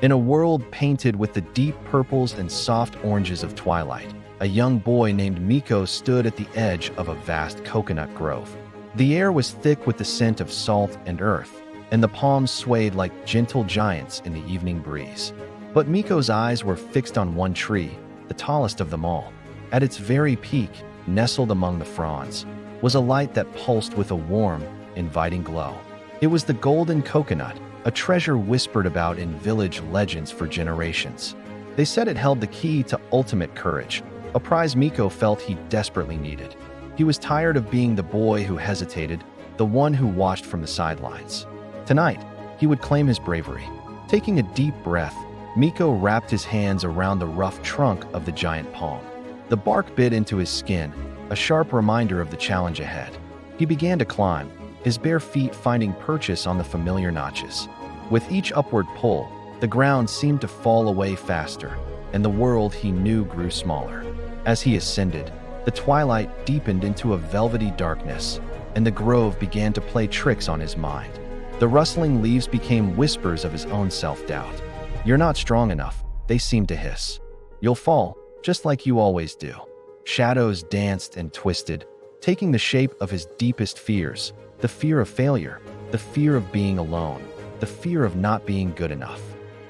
In a world painted with the deep purples and soft oranges of twilight, a young boy named Miko stood at the edge of a vast coconut grove. The air was thick with the scent of salt and earth, and the palms swayed like gentle giants in the evening breeze. But Miko's eyes were fixed on one tree, the tallest of them all. At its very peak, nestled among the fronds, was a light that pulsed with a warm, inviting glow. It was the golden coconut, a treasure whispered about in village legends for generations. They said it held the key to ultimate courage, a prize Miko felt he desperately needed. He was tired of being the boy who hesitated, the one who watched from the sidelines. Tonight, he would claim his bravery. Taking a deep breath, Miko wrapped his hands around the rough trunk of the giant palm. The bark bit into his skin, a sharp reminder of the challenge ahead. He began to climb, his bare feet finding purchase on the familiar notches. With each upward pull, the ground seemed to fall away faster, and the world he knew grew smaller. As he ascended, the twilight deepened into a velvety darkness, and the grove began to play tricks on his mind. The rustling leaves became whispers of his own self-doubt. "You're not strong enough," they seemed to hiss. "You'll fall, just like you always do." Shadows danced and twisted, taking the shape of his deepest fears: the fear of failure, the fear of being alone, the fear of not being good enough.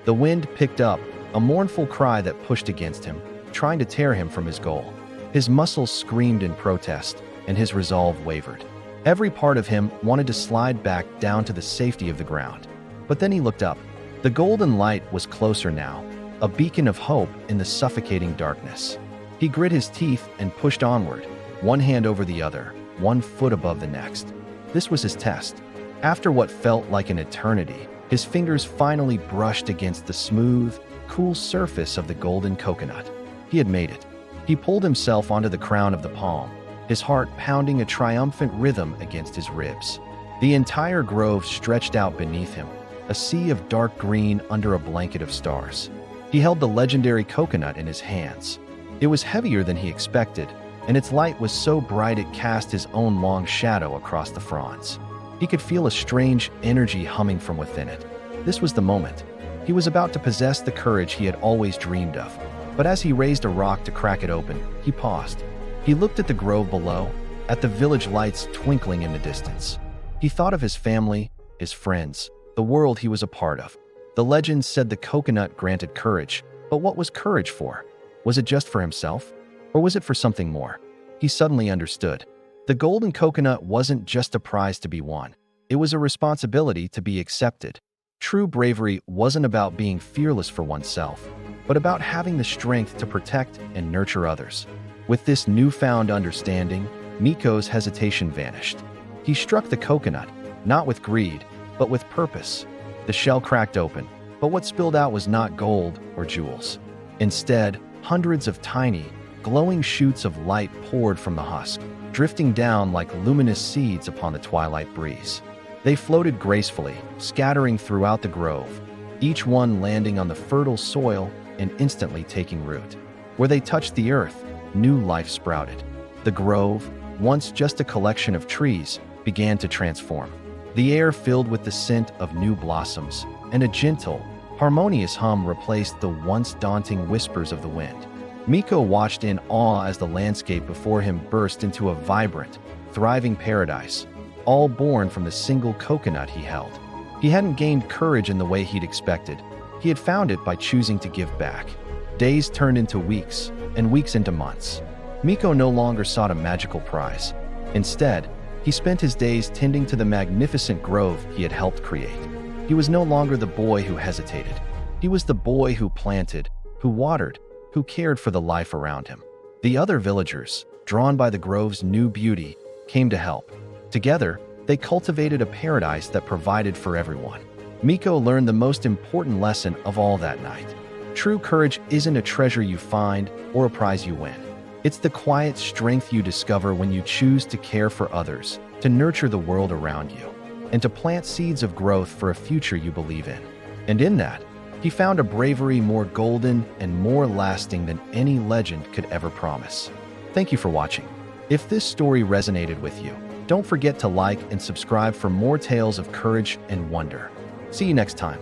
The wind picked up, a mournful cry that pushed against him, trying to tear him from his goal. His muscles screamed in protest, and his resolve wavered. Every part of him wanted to slide back down to the safety of the ground. But then he looked up. The golden light was closer now, a beacon of hope in the suffocating darkness. He grit his teeth and pushed onward, one hand over the other, one foot above the next. This was his test. After what felt like an eternity, his fingers finally brushed against the smooth, cool surface of the golden coconut. He had made it. He pulled himself onto the crown of the palm, his heart pounding a triumphant rhythm against his ribs. The entire grove stretched out beneath him, a sea of dark green under a blanket of stars. He held the legendary coconut in his hands. It was heavier than he expected, and its light was so bright it cast his own long shadow across the fronds. He could feel a strange energy humming from within it. This was the moment. He was about to possess the courage he had always dreamed of. But as he raised a rock to crack it open, he paused. He looked at the grove below, at the village lights twinkling in the distance. He thought of his family, his friends, the world he was a part of. The legends said the coconut granted courage, but what was courage for? Was it just for himself? Or was it for something more? He suddenly understood. The golden coconut wasn't just a prize to be won. It was a responsibility to be accepted. True bravery wasn't about being fearless for oneself, but about having the strength to protect and nurture others. With this newfound understanding, Miko's hesitation vanished. He struck the coconut, not with greed, but with purpose. The shell cracked open, but what spilled out was not gold or jewels. Instead, hundreds of tiny, glowing shoots of light poured from the husk, drifting down like luminous seeds upon the twilight breeze. They floated gracefully, scattering throughout the grove, each one landing on the fertile soil and instantly taking root. Where they touched the earth, new life sprouted. The grove, once just a collection of trees, began to transform. The air filled with the scent of new blossoms, and a gentle, harmonious hum replaced the once daunting whispers of the wind. Miko watched in awe as the landscape before him burst into a vibrant, thriving paradise, all born from the single coconut he held. He hadn't gained courage in the way he'd expected. He had found it by choosing to give back. Days turned into weeks, and weeks into months. Miko no longer sought a magical prize. Instead, he spent his days tending to the magnificent grove he had helped create. He was no longer the boy who hesitated. He was the boy who planted, who watered, who cared for the life around him. The other villagers, drawn by the grove's new beauty, came to help. Together, they cultivated a paradise that provided for everyone. Miko learned the most important lesson of all that night. True courage isn't a treasure you find or a prize you win. It's the quiet strength you discover when you choose to care for others, to nurture the world around you, and to plant seeds of growth for a future you believe in. And in that, he found a bravery more golden and more lasting than any legend could ever promise. Thank you for watching. If this story resonated with you, don't forget to like and subscribe for more tales of courage and wonder. See you next time.